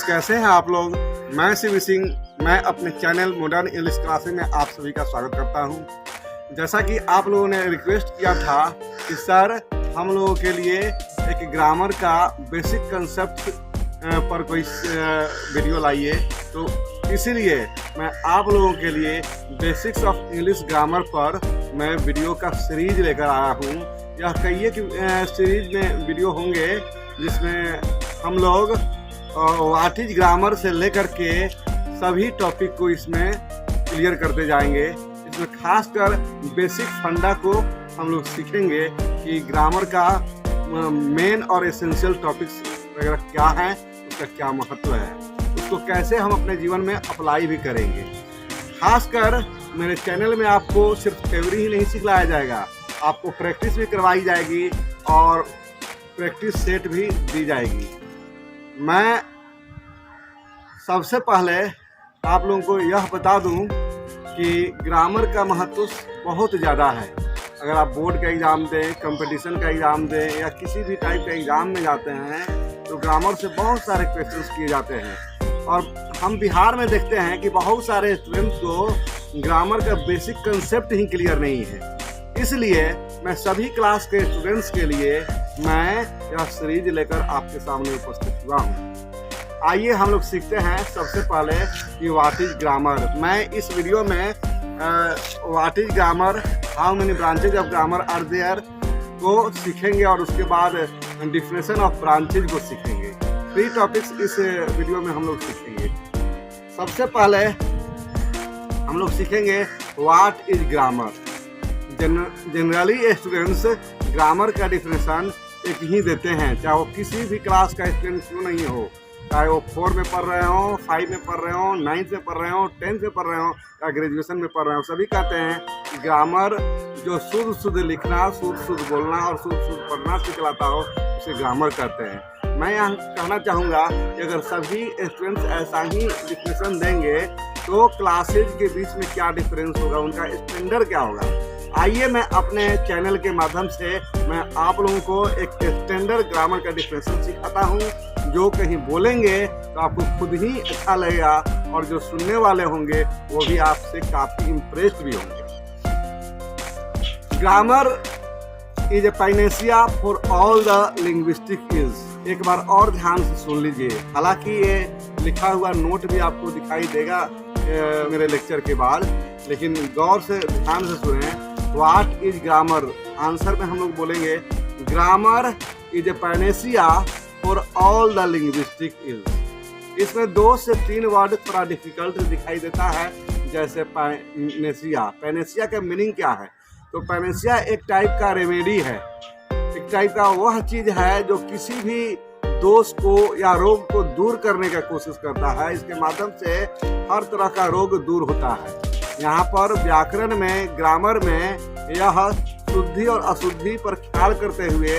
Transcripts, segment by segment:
कैसे हैं आप लोग। मैं शिव सिंह, मैं अपने चैनल मॉडर्न इंग्लिश क्लासेस में आप सभी का स्वागत करता हूं। जैसा कि आप लोगों ने रिक्वेस्ट किया था कि सर हम लोगों के लिए एक ग्रामर का बेसिक कंसेप्ट पर कोई वीडियो लाइए, तो इसीलिए मैं आप लोगों के लिए बेसिक्स ऑफ इंग्लिश ग्रामर पर मैं वीडियो का सीरीज लेकर आया हूं। यह कई सीरीज में वीडियो होंगे जिसमें हम लोग व्हाट इज ग्रामर से लेकर के सभी टॉपिक को इसमें क्लियर करते जाएंगे। इसमें खासकर बेसिक फंडा को हम लोग सीखेंगे कि ग्रामर का मेन और एसेंशियल टॉपिक्स वगैरह क्या है, उसका क्या महत्व है, उसको कैसे हम अपने जीवन में अप्लाई भी करेंगे। खासकर मेरे चैनल में आपको सिर्फ थ्योरी ही नहीं सिखलाया जाएगा, आपको प्रैक्टिस भी करवाई जाएगी और प्रैक्टिस सेट भी दी जाएगी। मैं सबसे पहले आप लोगों को यह बता दूं कि ग्रामर का महत्व बहुत ज़्यादा है। अगर आप बोर्ड का एग्ज़ाम दें, कंपटीशन का एग्ज़ाम दें या किसी भी टाइप के एग्ज़ाम में जाते हैं तो ग्रामर से बहुत सारे क्वेश्चंस किए जाते हैं। और हम बिहार में देखते हैं कि बहुत सारे स्टूडेंट्स को ग्रामर का बेसिक कंसेप्ट ही क्लियर नहीं है। इसलिए मैं सभी क्लास के स्टूडेंट्स के लिए मैं यह सीरीज लेकर आपके सामने उपस्थित हुआ हूँ। आइए हम लोग सीखते हैं सबसे पहले कि व्हाट इज ग्रामर। मैं इस वीडियो में what is grammar, how many branches of grammar are there को सीखेंगे और उसके बाद डिफिनेशन ऑफ ब्रांचेज को सीखेंगे। 3 टॉपिक्स इस वीडियो में हम लोग सीखेंगे। सबसे पहले हम लोग सीखेंगे what is grammar. Generally students grammar का डिफिनेशन एक ही देते हैं, चाहे वो किसी भी क्लास का स्टूडेंट क्यों नहीं हो, चाहे वो 4 में पढ़ रहे हो, 5 में पढ़ रहे हो, 9 में पढ़ रहे हो, 10 में पढ़ रहे हो या ग्रेजुएशन में पढ़ रहे हो, सभी कहते हैं कि ग्रामर जो शुद्ध लिखना, शुद्ध बोलना और शुद्ध पढ़ना सिखलाता हो उसे ग्रामर कहते हैं। मैं यहाँ कहना चाहूँगा कि अगर सभी स्टूडेंट्स ऐसा ही डिफिनेशन देंगे तो क्लासेज के बीच में क्या डिफरेंस होगा, उनका स्टैंडर्ड क्या होगा। आइए मैं अपने चैनल के माध्यम से मैं आप लोगों को एक स्टैंडर्ड ग्रामर का डिफिनेशन सिखाता हूँ, जो कहीं बोलेंगे तो आपको खुद ही अच्छा लगेगा और जो सुनने वाले होंगे वो भी आपसे काफ़ी इम्प्रेस्ड भी होंगे। Grammar is a Panacea for all the linguistic is. एक बार और ध्यान से सुन लीजिए, हालांकि ये लिखा हुआ नोट भी आपको दिखाई देगा मेरे लेक्चर के बाद, लेकिन गौर से ध्यान से सुने। व्हाट इज ग्रामर, आंसर में हम लोग बोलेंगे grammar is a Panacea for all the linguistic is. इसमें 2 से 3 वर्ड थोड़ा डिफिकल्ट दिखाई देता है, जैसे पैनेसिया। पैनेसिया का मीनिंग क्या है? तो पैनेसिया एक टाइप का रेमेडी है, एक टाइप का वह चीज़ है जो किसी भी दोष को या रोग को दूर करने का कोशिश करता है। इसके माध्यम से हर तरह का रोग दूर होता है। यहाँ पर व्याकरण में, ग्रामर में यह शुद्धि और अशुद्धि पर ख्याल करते हुए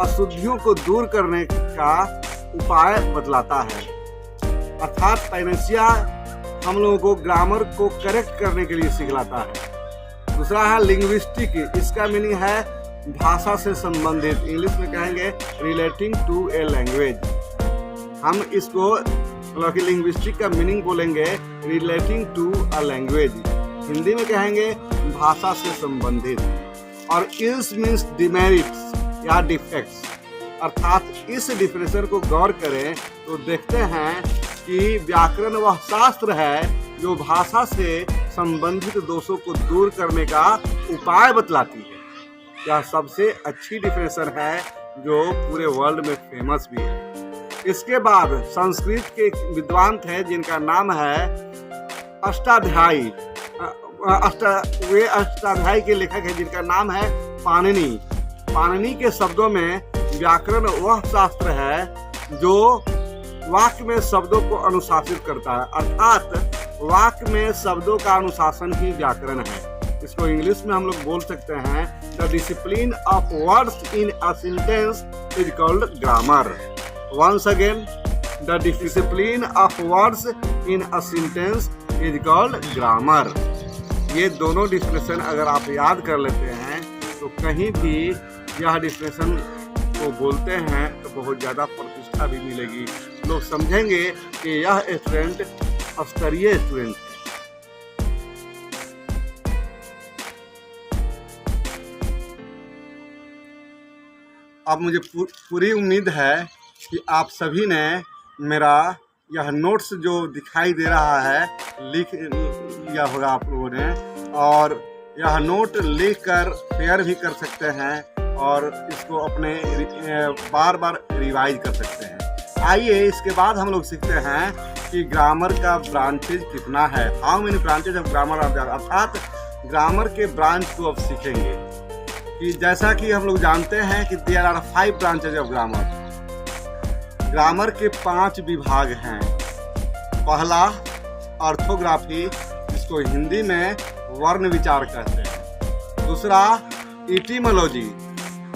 अशुद्धियों को दूर करने का उपाय बतलाता है। अर्थात पैनेसिया हम लोगों को ग्रामर को करेक्ट करने के लिए सिखलाता है। दूसरा है लिंग्विस्टिक, इसका मीनिंग है भाषा से संबंधित, इंग्लिश में कहेंगे रिलेटिंग टू ए लैंग्वेज। हम इसको मतलब कि लिंग्विस्टिक का मीनिंग बोलेंगे relating to a language, Hindi में कहेंगे भाषा से संबंधित। और इल्स मीन्स डिमेरिट्स या डिफेक्ट्स। अर्थात इस डिफिनेशन को गौर करें तो देखते हैं कि व्याकरण वह शास्त्र है जो भाषा से संबंधित दोषों को दूर करने का उपाय बतलाती है। यह सबसे अच्छी डिफिनेशन है जो पूरे वर्ल्ड में फेमस भी है। इसके बाद संस्कृत के एक विद्वान थे जिनका नाम है अष्टाध्यायी। वे अष्टाध्यायी के लेखक हैं जिनका नाम है पाणिनि। पाणिनि के शब्दों में व्याकरण वह शास्त्र है जो वाक्य में शब्दों को अनुशासित करता है, अर्थात वाक्य में शब्दों का अनुशासन ही व्याकरण है। इसको इंग्लिश में हम लोग बोल सकते हैं the discipline of words in a sentence is called grammar. Once again, the discipline of words in a sentence is called grammar. ये दोनों डिफिनेशन अगर आप याद कर लेते हैं तो कहीं भी यह डिफिनेशन को बोलते हैं तो बहुत ज़्यादा प्रतिष्ठा भी मिलेगी। लोग समझेंगे कि यह स्टूडेंट स्तरीय स्टूडेंट है। अब मुझे पूरी उम्मीद है कि आप सभी ने मेरा यह नोट्स जो दिखाई दे रहा है लिख लिया होगा आप लोगों ने, और यह नोट लिख कर शेयर भी कर सकते हैं और इसको अपने बार बार रिवाइज कर सकते हैं। आइए इसके बाद हम लोग सीखते हैं कि ग्रामर का ब्रांचेज कितना है, how many branches of grammar are there, अर्थात ग्रामर के ब्रांच को अब सीखेंगे। कि जैसा कि हम लोग जानते हैं कि there are 5 branches of grammar. Grammar के 5 विभाग हैं। पहला ऑर्थोग्राफी, जिसको हिंदी में वर्ण विचार कहते हैं। दूसरा इटिमोलॉजी,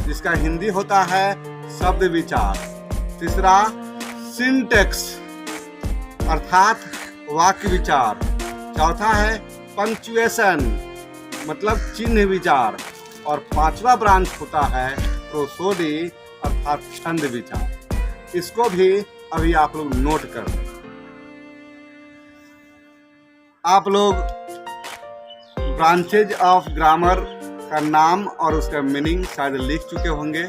जिसका हिंदी होता है शब्द विचार। तीसरा सिंटेक्स, अर्थात वाक्य विचार। चौथा है पंक्चुएशन, मतलब चिन्ह विचार। और 5वां ब्रांच होता है प्रोसोडी, अर्थात छंद विचार। इसको भी अभी आप लोग नोट कर लें। आप लोग ब्रांचेज ऑफ ग्रामर का नाम और उसका मीनिंग शायद लिख चुके होंगे।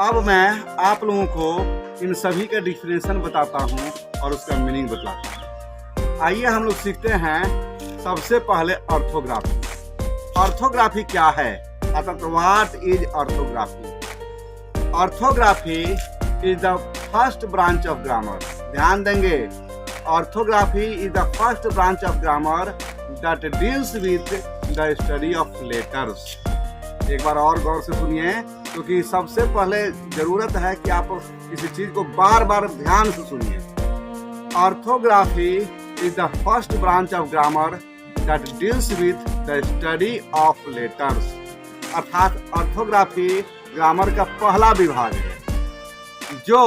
अब मैं आप लोगों को इन सभी का डिफिनेशन बताता हूँ और उसका मीनिंग बताता हूँ। आइए हम लोग सीखते हैं सबसे पहले ऑर्थोग्राफी। ऑर्थोग्राफी क्या है, अर्थात what is orthography? Orthography is the first branch of grammar. ध्यान देंगे, orthography is the first branch of grammar that deals with the study of letters. एक बार और गौर से सुनिए, क्योंकि सबसे पहले जरूरत है कि आप किसी चीज को बार बार ध्यान से सुनिए। Orthography is the first branch of grammar that deals with the study of letters. अर्थात ऑर्थोग्राफी ग्रामर का पहला विभाग है जो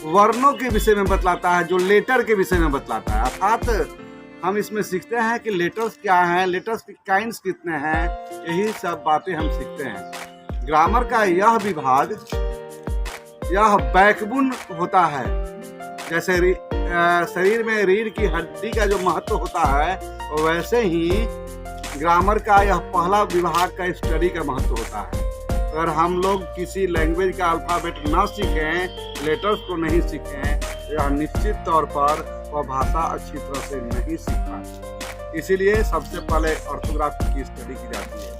वर्णों के विषय में बतलाता है, जो लेटर के विषय में बतलाता है। अर्थात हम इसमें सीखते हैं कि लेटर्स क्या हैं, लेटर्स के काइंड्स कितने हैं, यही सब बातें हम सीखते हैं। ग्रामर का यह विभाग, यह बैकबोन होता है। जैसे शरीर में रीढ़ की हड्डी का जो महत्व होता है, वैसे ही ग्रामर का यह पहला विभाग का स्टडी का महत्व होता है। अगर हम लोग किसी लैंग्वेज का अल्फ़ाबेट ना सीखें, लेटर्स को नहीं सीखें, यह निश्चित तौर पर वह भाषा अच्छी तरह से नहीं सीख पाती। इसीलिए सबसे पहले ऑर्थोग्राफी की स्टडी की जाती है।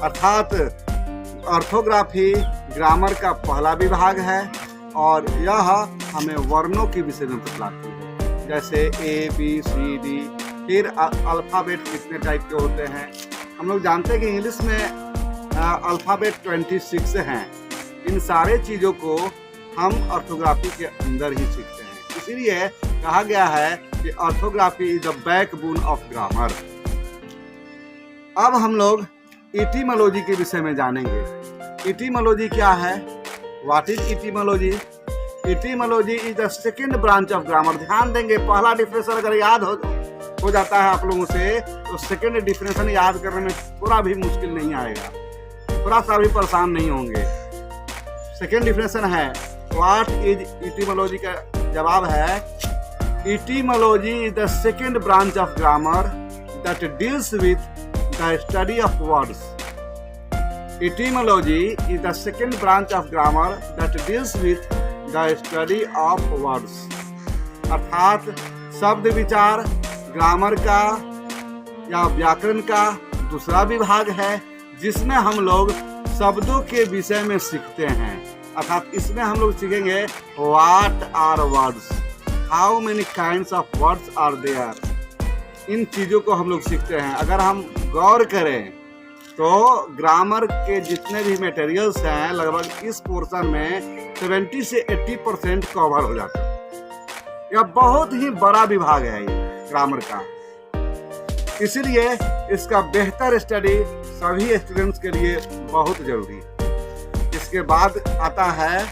अर्थात ऑर्थोग्राफी ग्रामर का पहला विभाग है और यह हमें वर्णों के विषय में बतलाती है, जैसे ए बी सी डी। फिर अल्फ़ाबेट कितने टाइप के होते हैं, हम लोग जानते हैं कि इंग्लिश में अल्फ़ाबेट 26 हैं। इन सारे चीज़ों को हम ऑर्थोग्राफी के अंदर ही सीखते हैं। इसीलिए कहा गया है कि orthography is the backbone of grammar. अब हम लोग इटिमोलॉजी के विषय में जानेंगे। इटिमोलॉजी क्या है, what is etymology? Etymology is the second branch of grammar. ध्यान देंगे, पहला डिफिनेशन अगर याद हो जाता है आप लोगों से, तो सेकेंड डिफिनेशन याद करने में थोड़ा भी मुश्किल नहीं आएगा, थोड़ा सा भी परेशान नहीं होंगे। सेकेंड डिफिनेशन है व्हाट इज इटिमोलॉजी का जवाब है etymology is the second branch of grammar that deals with the study of words. Etymology is the second branch of grammar that deals with the study of words. अर्थात शब्द विचार grammar का या व्याकरण का दूसरा विभाग है, जिसमें हम लोग शब्दों के विषय में सीखते हैं। अर्थात इसमें हम लोग सीखेंगे what are words, how many kinds of words are there. इन चीज़ों को हम लोग सीखते हैं। अगर हम गौर करें तो ग्रामर के जितने भी मटेरियल्स हैं, लगभग इस पोर्शन में 70 से 80% कवर हो जाता है। यह बहुत ही बड़ा विभाग है ये ग्रामर का, इसलिए इसका बेहतर स्टडी सभी स्टूडेंट्स के लिए बहुत जरूरी है। इसके बाद आता है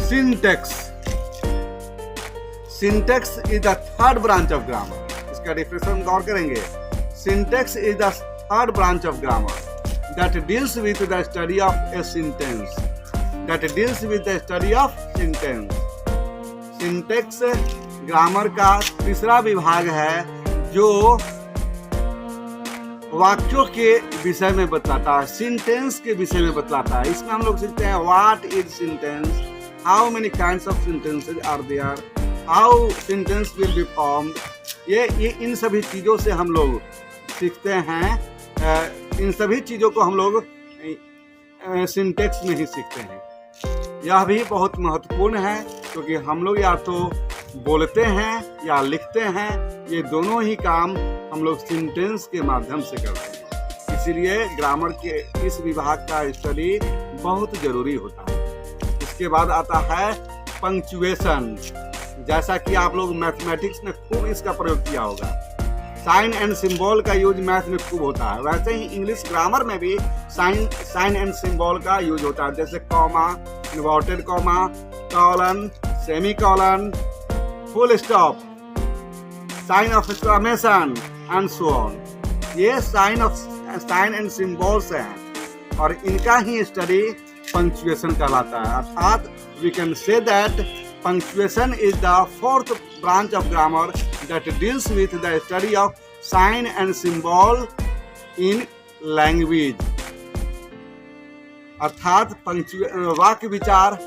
syntax. Syntax is the third branch of grammar. इसका डिफिनेशन गौर करेंगे। Syntax is the third branch of grammar that deals with the study of a sentence. That deals with the study of sentence. Syntax grammar का तीसरा विभाग है जो वाक्यों के विषय में बतलाता है, सिंटेंस के विषय में बतलाता है। इसमें हम लोग सीखते हैं what is sentence, how many kinds of sentences are there, how sentence will be formed. ये इन सभी चीज़ों से हम लोग सीखते हैं। इन सभी चीज़ों को हम लोग सिंटेक्स में ही सीखते हैं। यह भी बहुत महत्वपूर्ण है क्योंकि हम लोग या तो बोलते हैं या लिखते हैं, ये दोनों ही काम हम लोग सेंटेंस के माध्यम से करते हैं। इसीलिए ग्रामर के इस विभाग का स्टडी बहुत जरूरी होता है। इसके बाद आता है पंक्चुएशन। जैसा कि आप लोग मैथमेटिक्स में खूब इसका प्रयोग किया होगा, साइन एंड सिंबल का यूज मैथ में खूब होता है, वैसे ही इंग्लिश ग्रामर में भी साइन एंड सिंबल का यूज होता है। जैसे comma, inverted comma, colon, semicolon, full stop, sign of exclamation and so on. ये साइन एंड सिंबल्स हैं और इनका ही स्टडी पंक्चुएशन कहलाता है। अर्थात we can say that punctuation is the fourth branch of grammar that deals with the study of sign and symbol in language। अर्थात वाक्य विचार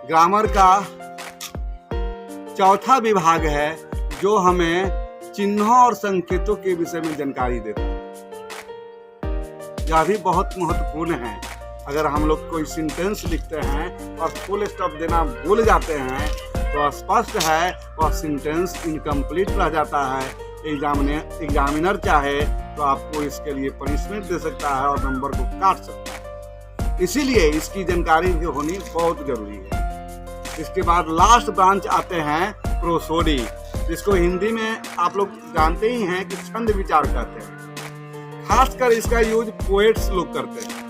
ग्रामर का चौथा विभाग है जो हमें चिन्हों और संकेतों के विषय में जानकारी देता है। यह भी बहुत महत्वपूर्ण है। अगर हम लोग कोई सेंटेंस लिखते हैं और फुल स्टॉप देना भूल जाते हैं तो स्पष्ट है वह सेंटेंस इनकम्प्लीट रह जाता है। एग्जामिनर चाहे तो आपको इसके लिए पनिशमेंट दे सकता है और नंबर को काट सकता है। इसीलिए इसकी जानकारी भी होनी बहुत जरूरी है। इसके बाद लास्ट ब्रांच आते हैं प्रोसोडी, जिसको हिंदी में आप लोग जानते ही हैं कि छंद विचार कहते हैं। खासकर इसका यूज पोएट्स लोग करते हैं,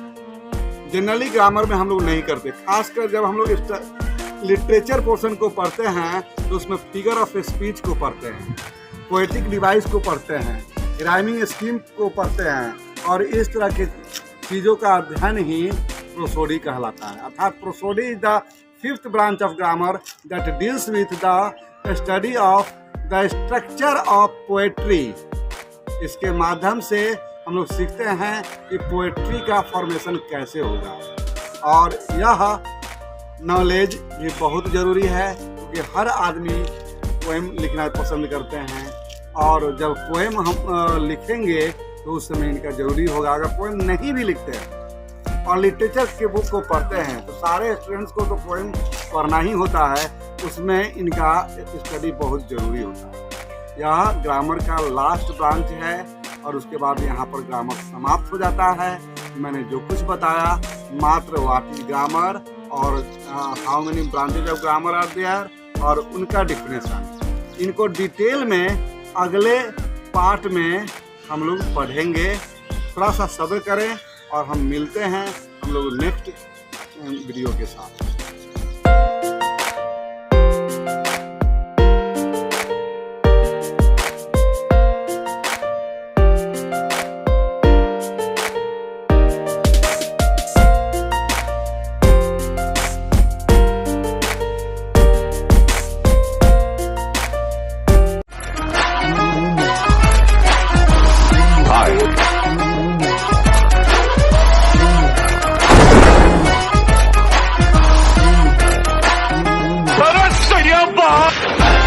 जनरली ग्रामर में हम लोग नहीं करते। खासकर जब हम लोग लिटरेचर पोर्शन को पढ़ते हैं तो उसमें फिगर ऑफ स्पीच को पढ़ते हैं, पोएटिक डिवाइस को पढ़ते हैं, राइमिंग स्कीम को पढ़ते हैं और इस तरह की चीज़ों का अध्ययन ही प्रोसोडी कहलाता है। अर्थात prosody is the fifth branch of grammar that deals with the study of the structure of poetry. इसके माध्यम से हम लोग सीखते हैं कि पोएट्री का फॉर्मेशन कैसे होगा और यह नॉलेज भी बहुत ज़रूरी है क्योंकि हर आदमी पोएम लिखना पसंद करते हैं और जब पोएम हम लिखेंगे तो उस समय इनका ज़रूरी होगा। अगर पोएम नहीं भी लिखते हैं और लिटरेचर के बुक को पढ़ते हैं तो सारे स्टूडेंट्स को तो पोएम पढ़ना ही होता है, उसमें इनका स्टडी बहुत ज़रूरी होता है। यह ग्रामर का लास्ट ब्रांच है और उसके बाद यहाँ पर ग्रामर समाप्त हो जाता है। मैंने जो कुछ बताया मात्र व्हाट इज ग्रामर और how many branches of grammar are there और उनका डिफिनेशन, इनको डिटेल में अगले पार्ट में हम लोग पढ़ेंगे। थोड़ा सा सब्र करें और हम मिलते हैं हम लोग नेक्स्ट वीडियो के साथ। Para,